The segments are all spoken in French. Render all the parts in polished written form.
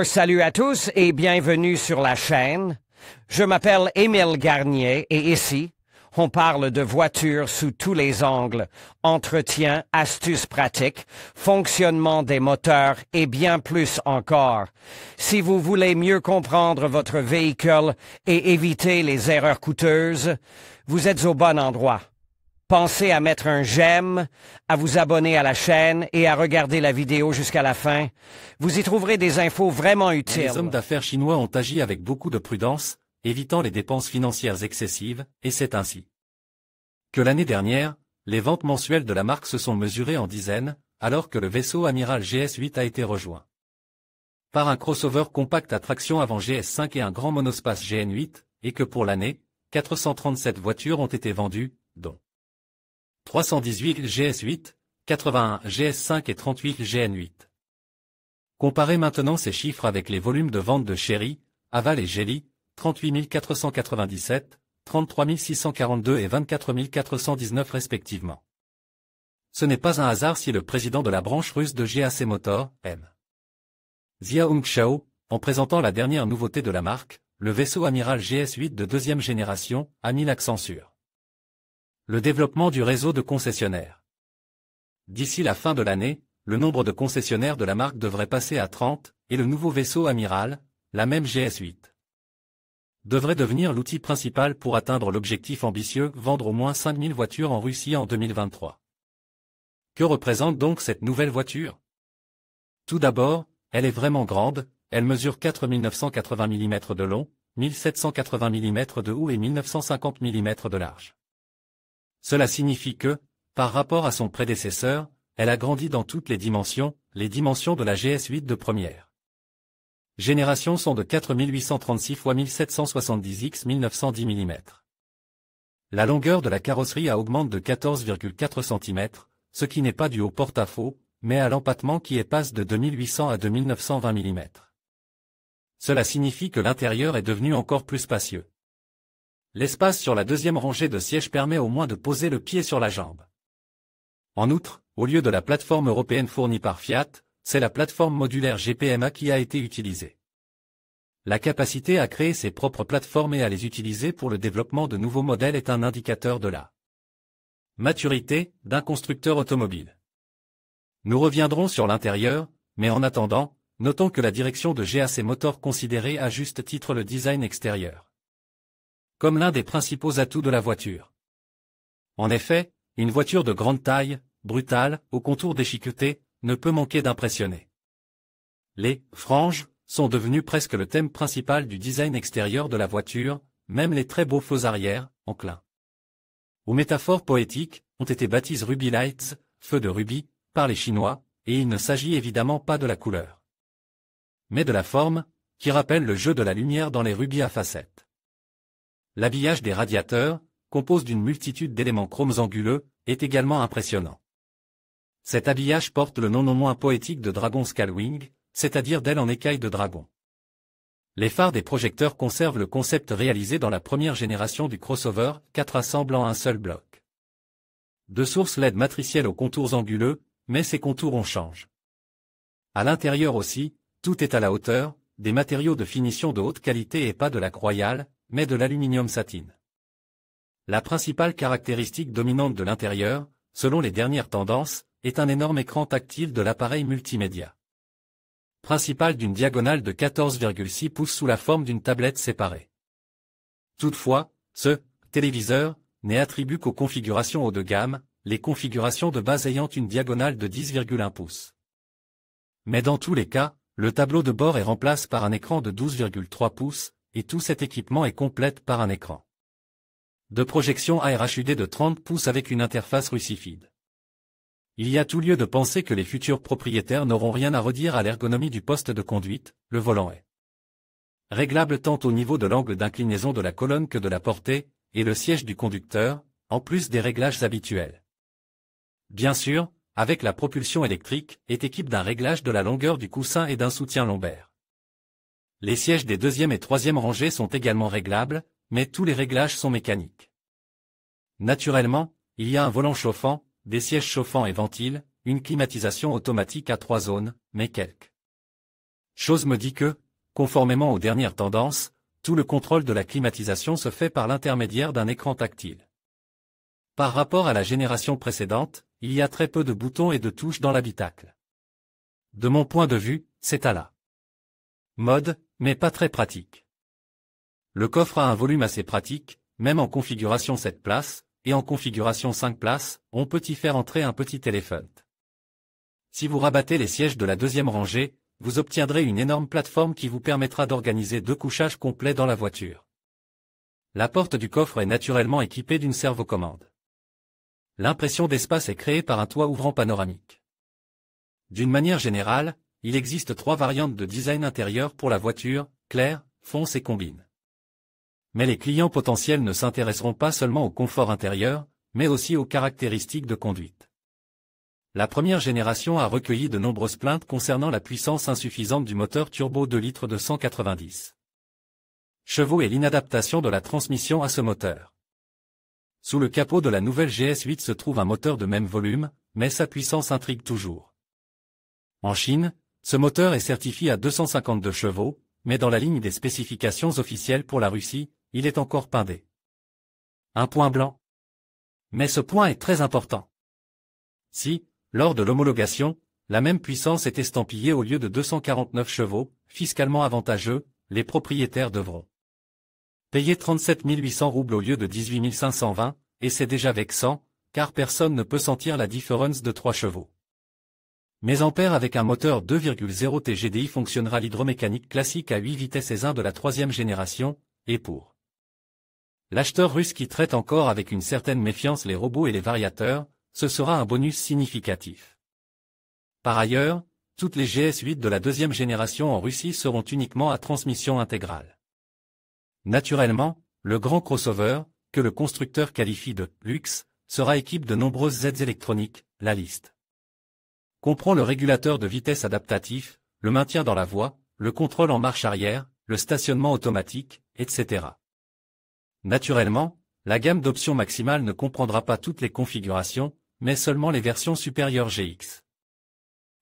Salut à tous et bienvenue sur la chaîne. Je m'appelle Émile Garnier et ici, on parle de voitures sous tous les angles, entretien, astuces pratiques, fonctionnement des moteurs et bien plus encore. Si vous voulez mieux comprendre votre véhicule et éviter les erreurs coûteuses, vous êtes au bon endroit. Pensez à mettre un j'aime, à vous abonner à la chaîne et à regarder la vidéo jusqu'à la fin. Vous y trouverez des infos vraiment utiles. Les hommes d'affaires chinois ont agi avec beaucoup de prudence, évitant les dépenses financières excessives, et c'est ainsi que l'année dernière, les ventes mensuelles de la marque se sont mesurées en dizaines, alors que le vaisseau amiral GS8 a été rejoint par un crossover compact à traction avant GS5 et un grand monospace GN8, et que pour l'année, 437 voitures ont été vendues, dont 318 GS8, 81 GS5 et 38 GN8. Comparez maintenant ces chiffres avec les volumes de vente de Chery, Haval et Geely, 38 497, 33 642 et 24 419 respectivement. Ce n'est pas un hasard si le président de la branche russe de GAC Motor, M. Xiaomixiao, en présentant la dernière nouveauté de la marque, le vaisseau amiral GS8 de deuxième génération, a mis l'accent sur le développement du réseau de concessionnaires. D'ici la fin de l'année, le nombre de concessionnaires de la marque devrait passer à 30, et le nouveau vaisseau amiral, la même GS8, devrait devenir l'outil principal pour atteindre l'objectif ambitieux, vendre au moins 5000 voitures en Russie en 2023. Que représente donc cette nouvelle voiture? Tout d'abord, elle est vraiment grande, elle mesure 4980 mm de long, 1780 mm de haut et 1950 mm de large. Cela signifie que, par rapport à son prédécesseur, elle a grandi dans toutes les dimensions de la GS8 de première génération sont de 4836 x 1770 x 1910 mm. La longueur de la carrosserie augmente de 14,4 cm, ce qui n'est pas dû au porte-à-faux, mais à l'empattement qui passe de 2800 à 2920 mm. Cela signifie que l'intérieur est devenu encore plus spacieux. L'espace sur la deuxième rangée de sièges permet au moins de poser le pied sur la jambe. En outre, au lieu de la plateforme européenne fournie par Fiat, c'est la plateforme modulaire GPMA qui a été utilisée. La capacité à créer ses propres plateformes et à les utiliser pour le développement de nouveaux modèles est un indicateur de la maturité d'un constructeur automobile. Nous reviendrons sur l'intérieur, mais en attendant, notons que la direction de GAC Motor considérait à juste titre le design extérieur comme l'un des principaux atouts de la voiture. En effet, une voiture de grande taille, brutale, aux contours déchiquetés, ne peut manquer d'impressionner. Les franges sont devenues presque le thème principal du design extérieur de la voiture, même les très beaux feux arrière, enclins aux métaphores poétiques, ont été baptisés Ruby Lights, feux de rubis, par les Chinois, et il ne s'agit évidemment pas de la couleur, mais de la forme, qui rappelle le jeu de la lumière dans les rubis à facettes. L'habillage des radiateurs, composé d'une multitude d'éléments chromes anguleux, est également impressionnant. Cet habillage porte le nom non moins poétique de Dragon Scalewing, c'est-à-dire d'aile en écaille de dragon. Les phares des projecteurs conservent le concept réalisé dans la première génération du crossover, 4 assembles en un seul bloc. Deux sources LED matricielles aux contours anguleux, mais ces contours on change. À l'intérieur aussi, tout est à la hauteur, des matériaux de finition de haute qualité et pas de lac royal, mais de l'aluminium satine. La principale caractéristique dominante de l'intérieur, selon les dernières tendances, est un énorme écran tactile de l'appareil multimédia principal d'une diagonale de 14,6 pouces sous la forme d'une tablette séparée. Toutefois, ce téléviseur n'est attribué qu'aux configurations haut de gamme, les configurations de base ayant une diagonale de 10,1 pouces. Mais dans tous les cas, le tableau de bord est remplacé par un écran de 12,3 pouces, et tout cet équipement est complète par un écran de projection ARHUD de 30 pouces avec une interface Rusifide. Il y a tout lieu de penser que les futurs propriétaires n'auront rien à redire à l'ergonomie du poste de conduite, le volant est réglable tant au niveau de l'angle d'inclinaison de la colonne que de la portée, et le siège du conducteur, en plus des réglages habituels. Bien sûr, avec la propulsion électrique, est équipé d'un réglage de la longueur du coussin et d'un soutien lombaire. Les sièges des deuxième et troisième rangées sont également réglables, mais tous les réglages sont mécaniques. Naturellement, il y a un volant chauffant, des sièges chauffants et ventiles, une climatisation automatique à 3 zones, mais quelques Chose me dit que, conformément aux dernières tendances, tout le contrôle de la climatisation se fait par l'intermédiaire d'un écran tactile. Par rapport à la génération précédente, il y a très peu de boutons et de touches dans l'habitacle. De mon point de vue, c'est à la mode, mais pas très pratique. Le coffre a un volume assez pratique, même en configuration 7 places, et en configuration 5 places, on peut y faire entrer un petit éléphant. Si vous rabattez les sièges de la deuxième rangée, vous obtiendrez une énorme plateforme qui vous permettra d'organiser 2 couchages complets dans la voiture. La porte du coffre est naturellement équipée d'une servocommande. L'impression d'espace est créée par un toit ouvrant panoramique. D'une manière générale, il existe 3 variantes de design intérieur pour la voiture, clair, fonce et combine. Mais les clients potentiels ne s'intéresseront pas seulement au confort intérieur, mais aussi aux caractéristiques de conduite. La première génération a recueilli de nombreuses plaintes concernant la puissance insuffisante du moteur turbo 2 litres de 190 chevaux et l'inadaptation de la transmission à ce moteur. Sous le capot de la nouvelle GS8 se trouve un moteur de même volume, mais sa puissance intrigue toujours. En Chine, ce moteur est certifié à 252 chevaux, mais dans la ligne des spécifications officielles pour la Russie, il est encore pindé. Un point blanc. Mais ce point est très important. Si, lors de l'homologation, la même puissance est estampillée au lieu de 249 chevaux, fiscalement avantageux, les propriétaires devront payer 37 800 roubles au lieu de 18 520, et c'est déjà vexant, car personne ne peut sentir la différence de 3 chevaux. Mais Ampère avec un moteur 2,0 TGDI fonctionnera l'hydromécanique classique à 8 vitesses et 1 de la 3e génération, et pour l'acheteur russe qui traite encore avec une certaine méfiance les robots et les variateurs, ce sera un bonus significatif. Par ailleurs, toutes les GS8 de la 2e génération en Russie seront uniquement à transmission intégrale. Naturellement, le grand crossover, que le constructeur qualifie de « luxe », sera équipé de nombreuses aides électroniques, la liste comprend le régulateur de vitesse adaptatif, le maintien dans la voie, le contrôle en marche arrière, le stationnement automatique, etc. Naturellement, la gamme d'options maximale ne comprendra pas toutes les configurations, mais seulement les versions supérieures GX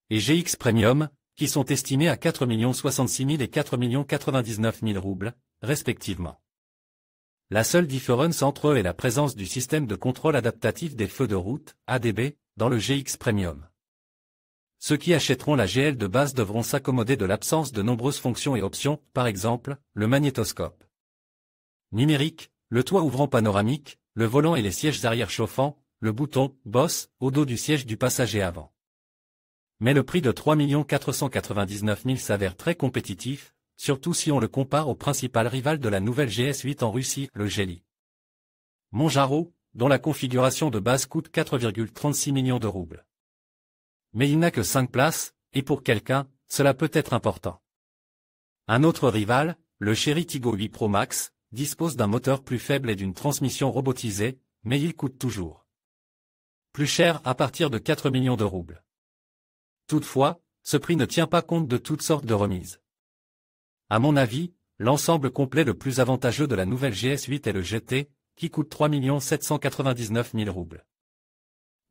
et GX Premium, qui sont estimées à 4 066 000 et 4 099 000 roubles, respectivement. La seule différence entre eux est la présence du système de contrôle adaptatif des feux de route, ADB, dans le GX Premium. Ceux qui achèteront la GL de base devront s'accommoder de l'absence de nombreuses fonctions et options, par exemple, le magnétoscope numérique, le toit ouvrant panoramique, le volant et les sièges arrière chauffants, le bouton « Boss » au dos du siège du passager avant. Mais le prix de 3 499 000 s'avère très compétitif, surtout si on le compare au principal rival de la nouvelle GS8 en Russie, le Geely Monjaro, dont la configuration de base coûte 4,36 millions de roubles. Mais il n'a que 5 places, et pour quelqu'un, cela peut être important. Un autre rival, le Chery Tiggo 8 Pro Max, dispose d'un moteur plus faible et d'une transmission robotisée, mais il coûte toujours plus cher à partir de 4 millions de roubles. Toutefois, ce prix ne tient pas compte de toutes sortes de remises. À mon avis, l'ensemble complet le plus avantageux de la nouvelle GS8 est le GT, qui coûte 3 799 000 roubles.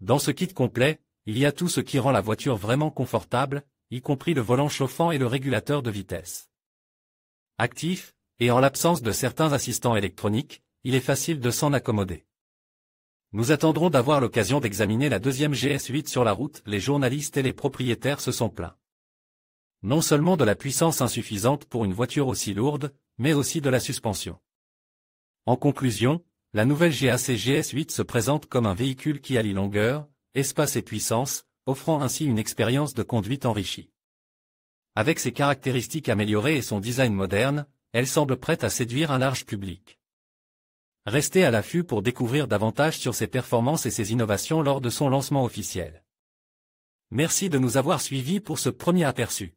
Dans ce kit complet, il y a tout ce qui rend la voiture vraiment confortable, y compris le volant chauffant et le régulateur de vitesse actif, et en l'absence de certains assistants électroniques, il est facile de s'en accommoder. Nous attendrons d'avoir l'occasion d'examiner la 2e GS8 sur la route, les journalistes et les propriétaires se sont plaints. Non seulement de la puissance insuffisante pour une voiture aussi lourde, mais aussi de la suspension. En conclusion, la nouvelle GAC GS8 se présente comme un véhicule qui allie longueur, espace et puissance, offrant ainsi une expérience de conduite enrichie. Avec ses caractéristiques améliorées et son design moderne, elle semble prête à séduire un large public. Restez à l'affût pour découvrir davantage sur ses performances et ses innovations lors de son lancement officiel. Merci de nous avoir suivis pour ce premier aperçu.